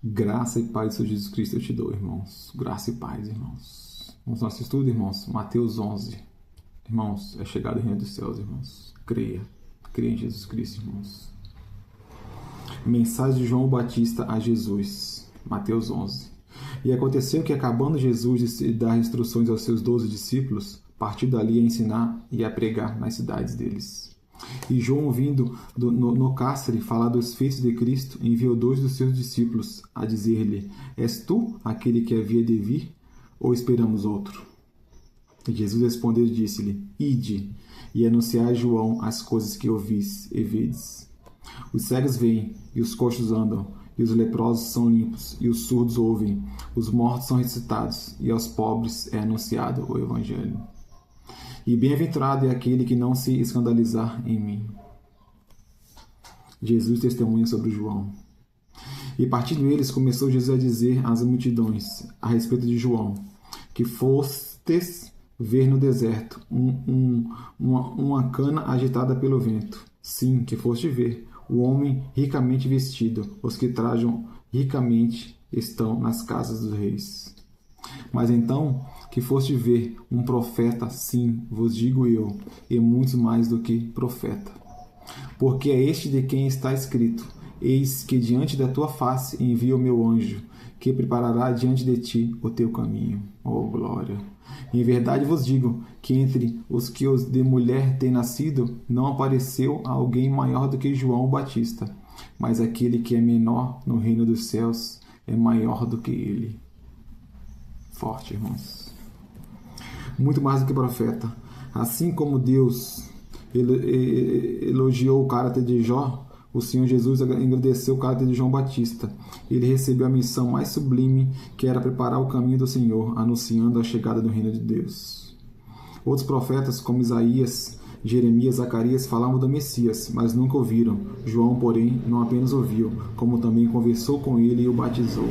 Graça e paz do Senhor Jesus Cristo eu te dou, irmãos. Graça e paz, irmãos. Vamos ao nosso estudo, irmãos. Mateus 11. Irmãos, é chegado o reino dos céus, irmãos. Creia. Creia em Jesus Cristo, irmãos. Mensagem de João Batista a Jesus. Mateus 11. E aconteceu que, acabando Jesus de dar instruções aos seus 12 discípulos, partiu dali a ensinar e a pregar nas cidades deles. E João, vindo no cárcere falar dos feitos de Cristo, enviou 2 dos seus discípulos a dizer-lhe: És tu aquele que havia de vir, ou esperamos outro? E Jesus respondeu e disse-lhe: Ide, e anunciai a João as coisas que ouvis e vedes. Os cegos veem, e os coxos andam, e os leprosos são limpos, e os surdos ouvem, os mortos são ressuscitados, e aos pobres é anunciado o Evangelho. E bem-aventurado é aquele que não se escandalizar em mim. Jesus testemunha sobre João. E partindo eles, começou Jesus a dizer às multidões a respeito de João, que fostes ver no deserto uma cana agitada pelo vento. Sim, que foste ver o homem ricamente vestido, os que trajam ricamente estão nas casas dos reis. Mas então que foste ver um profeta, sim, vos digo eu, e muitos mais do que profeta. Porque é este de quem está escrito: Eis que diante da tua face envio o meu anjo, que preparará diante de ti o teu caminho. Oh, glória! Em verdade vos digo que entre os que os de mulher têm nascido, não apareceu alguém maior do que João Batista, mas aquele que é menor no reino dos céus é maior do que ele. Forte, irmãos. Muito mais do que profeta. Assim como Deus elogiou o caráter de Jó, o Senhor Jesus engrandeceu o caráter de João Batista. Ele recebeu a missão mais sublime, que era preparar o caminho do Senhor, anunciando a chegada do reino de Deus. Outros profetas, como Isaías, Jeremias, Zacarias, falavam do Messias, mas nunca ouviram. João, porém, não apenas ouviu, como também conversou com ele e o batizou.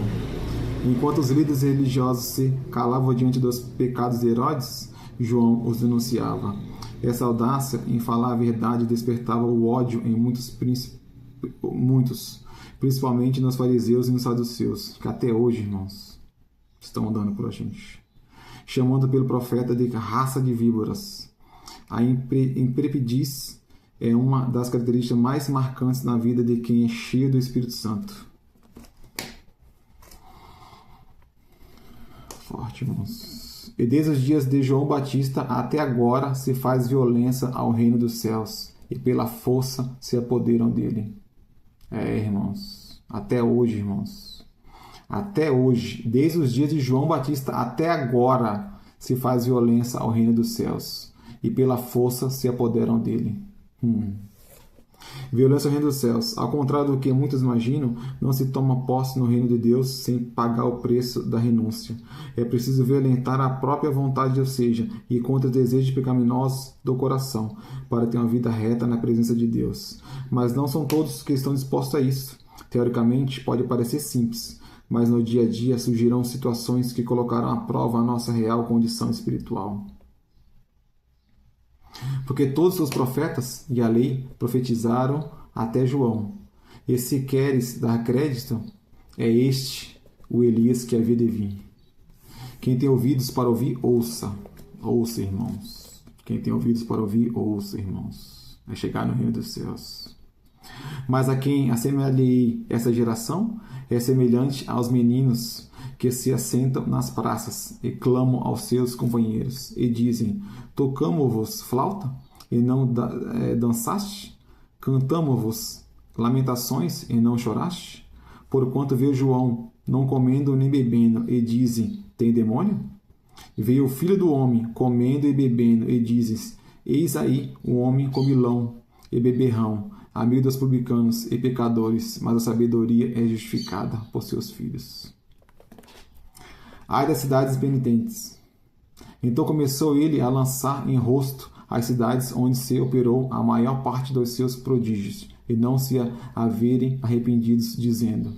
Enquanto os líderes religiosos se calavam diante dos pecados de Herodes, João os denunciava. Essa audácia em falar a verdade despertava o ódio em muitos, principalmente nos fariseus e nos saduceus, que até hoje, irmãos, estão andando por a gente. Chamando pelo profeta de raça de víboras. A intrepidez é uma das características mais marcantes na vida de quem é cheio do Espírito Santo. Forte, irmãos. E desde os dias de João Batista até agora se faz violência ao reino dos céus, e pela força se apoderam dele. Irmãos. Até hoje, irmãos. Até hoje, desde os dias de João Batista até agora, se faz violência ao reino dos céus, e pela força se apoderam dele. Violência ao reino dos céus. Ao contrário do que muitos imaginam, não se toma posse no reino de Deus sem pagar o preço da renúncia. É preciso violentar a própria vontade, ou seja, ir contra os desejos pecaminosos do coração, para ter uma vida reta na presença de Deus. Mas não são todos que estão dispostos a isso. Teoricamente, pode parecer simples, mas no dia a dia surgirão situações que colocarão à prova a nossa real condição espiritual. Porque todos os profetas e a lei profetizaram até João. E se queres dar crédito, é este o Elias que havia de vir. Quem tem ouvidos para ouvir, ouça. Ouça, irmãos. Quem tem ouvidos para ouvir, ouça, irmãos. É chegar no reino dos céus. Mas a quem assemelhei essa geração é semelhante aos meninos que se assentam nas praças e clamam aos seus companheiros e dizem: Tocamo-vos flauta e não dançaste? Cantamo-vos lamentações e não choraste? Porquanto veio João não comendo nem bebendo e dizem: Tem demônio? Veio o Filho do Homem comendo e bebendo e dizes: Eis aí um homem comilão e beberrão, amigo dos publicanos e pecadores, mas a sabedoria é justificada por seus filhos. Ai das cidades penitentes. Então começou ele a lançar em rosto as cidades onde se operou a maior parte dos seus prodígios, e não se haverem arrependidos, dizendo: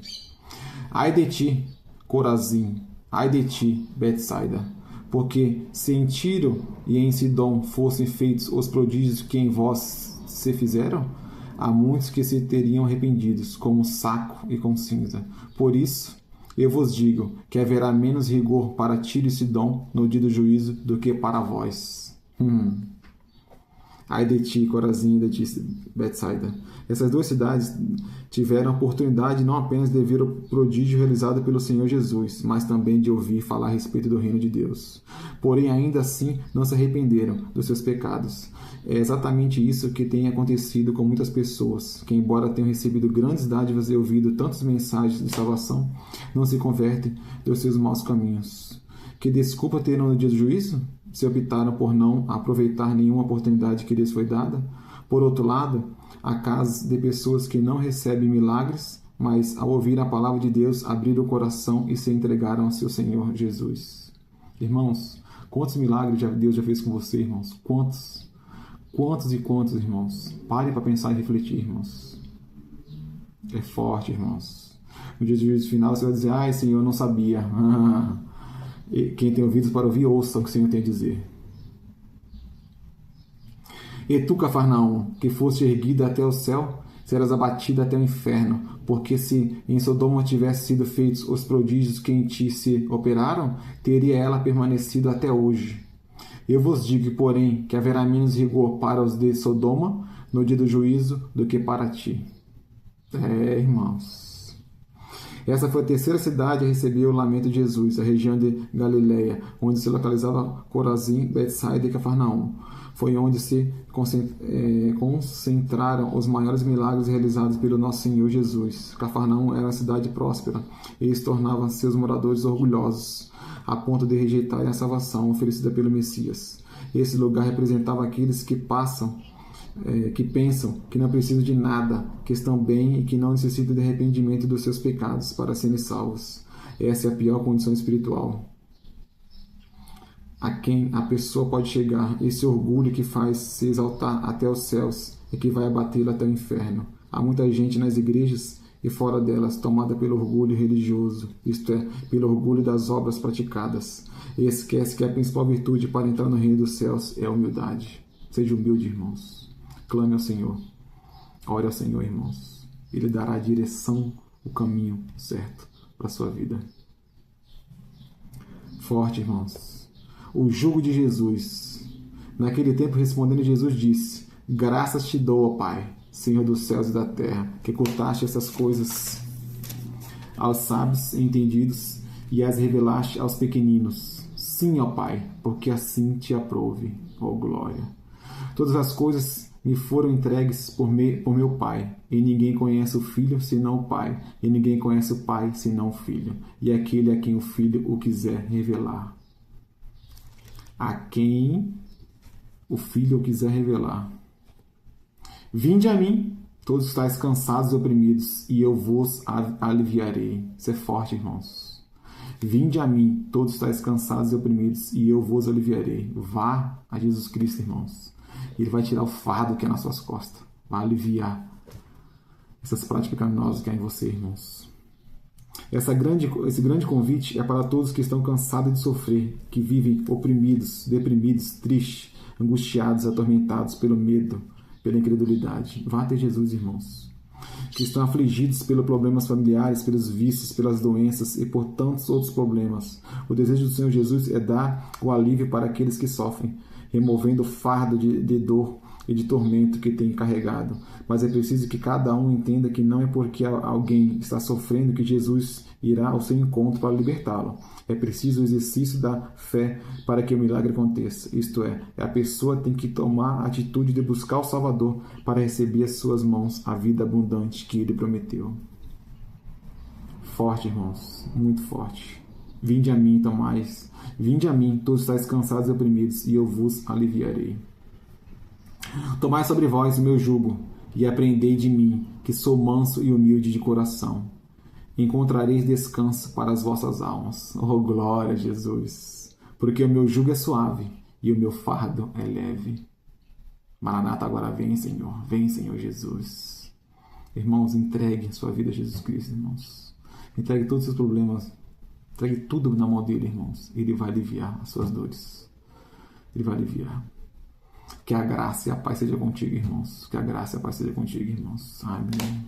Ai de ti, Corazim, ai de ti, Betsaida, porque se em Tiro e em Sidom fossem feitos os prodígios que em vós se fizeram, há muitos que se teriam arrependidos, como saco e com cinza. Por isso, Eu vos digo que haverá menos rigor para Tiro e Sidom no dia do juízo do que para vós. Ai de ti, Corazim, e de ti, Betsaida. Essas duas cidades tiveram a oportunidade não apenas de ver o prodígio realizado pelo Senhor Jesus, mas também de ouvir falar a respeito do reino de Deus. Porém, ainda assim, não se arrependeram dos seus pecados. É exatamente isso que tem acontecido com muitas pessoas, que embora tenham recebido grandes dádivas e ouvido tantas mensagens de salvação, não se convertem dos seus maus caminhos. Que desculpa terão no dia do juízo? Se optaram por não aproveitar nenhuma oportunidade que lhes foi dada? Por outro lado, há casos de pessoas que não recebem milagres, mas ao ouvir a palavra de Deus, abriram o coração e se entregaram ao seu Senhor Jesus. Irmãos, quantos milagres Deus já fez com você, irmãos? Quantos? Quantos e quantos, irmãos? Pare para pensar e refletir, irmãos. É forte, irmãos. No dia do juízo final, você vai dizer, ai, Senhor, eu não sabia. E quem tem ouvidos para ouvir, ouça o que o Senhor tem a dizer. E tu, Cafarnaum, que foste erguida até o céu, serás abatida até o inferno, porque se em Sodoma tivessem sido feitos os prodígios que em ti se operaram, teria ela permanecido até hoje. Eu vos digo, porém, que haverá menos rigor para os de Sodoma no dia do juízo do que para ti. Irmãos. Essa foi a terceira cidade a receber o lamento de Jesus, a região de Galileia, onde se localizava Corazim, Betsaida e Cafarnaum. Foi onde se concentraram os maiores milagres realizados pelo nosso Senhor Jesus. Cafarnaum era uma cidade próspera, e eles tornavam seus moradores orgulhosos, a ponto de rejeitarem a salvação oferecida pelo Messias. Esse lugar representava aqueles que pensam que não precisam de nada, que estão bem e que não necessitam de arrependimento dos seus pecados para serem salvos. Essa é a pior condição espiritual a quem a pessoa pode chegar. Esse orgulho que faz se exaltar até os céus e que vai abatê-la até o inferno. Há muita gente nas igrejas e fora delas tomada pelo orgulho religioso, isto é, pelo orgulho das obras praticadas, e esquece que a principal virtude para entrar no reino dos céus é a humildade. Seja humilde, irmãos. Clame ao Senhor. Ore ao Senhor, irmãos. Ele dará a direção, o caminho certo para a sua vida. Forte, irmãos. O jugo de Jesus. Naquele tempo, respondendo, Jesus disse: graças te dou, ó Pai, Senhor dos céus e da terra, que ocultaste essas coisas aos sábios e entendidos e as revelaste aos pequeninos. Sim, ó Pai, porque assim te aprouve, ó glória. Todas as coisas me foram entregues por meu Pai, e ninguém conhece o Filho senão o Pai, e ninguém conhece o Pai senão o Filho, e aquele a quem o Filho o quiser revelar. A quem o Filho o quiser revelar. Vinde a mim, todos estáis cansados e oprimidos, e eu vos aliviarei. Isso é forte, irmãos. Vinde a mim, todos estáis cansados e oprimidos, e eu vos aliviarei. Vá a Jesus Cristo, irmãos. Ele vai tirar o fardo que é nas suas costas. Vai aliviar essas práticas pecaminosas que há em você, irmãos. Esse grande convite é para todos que estão cansados de sofrer, que vivem oprimidos, deprimidos, tristes, angustiados, atormentados pelo medo, pela incredulidade. Vá até Jesus, irmãos. Que estão afligidos pelos problemas familiares, pelos vícios, pelas doenças e por tantos outros problemas. O desejo do Senhor Jesus é dar o alívio para aqueles que sofrem, removendo o fardo de dor e de tormento que tem carregado. Mas é preciso que cada um entenda que não é porque alguém está sofrendo que Jesus irá ao seu encontro para libertá-lo. É preciso o exercício da fé para que o milagre aconteça. Isto é, a pessoa tem que tomar a atitude de buscar o Salvador para receber às suas mãos a vida abundante que Ele prometeu. Forte, irmãos, muito forte. Vinde a mim, tomais. Vinde a mim, todos estáis cansados e oprimidos, e eu vos aliviarei. Tomai sobre vós o meu jugo, e aprendei de mim, que sou manso e humilde de coração. Encontrareis descanso para as vossas almas. Oh, glória a Jesus! Porque o meu jugo é suave, e o meu fardo é leve. Maranata, agora vem, Senhor. Vem, Senhor Jesus. Irmãos, entregue sua vida a Jesus Cristo, irmãos. Entregue todos os seus problemas. Entregue tudo na mão dele, irmãos. Ele vai aliviar as suas dores. Ele vai aliviar. Que a graça e a paz seja contigo, irmãos. Que a graça e a paz seja contigo, irmãos. Amém.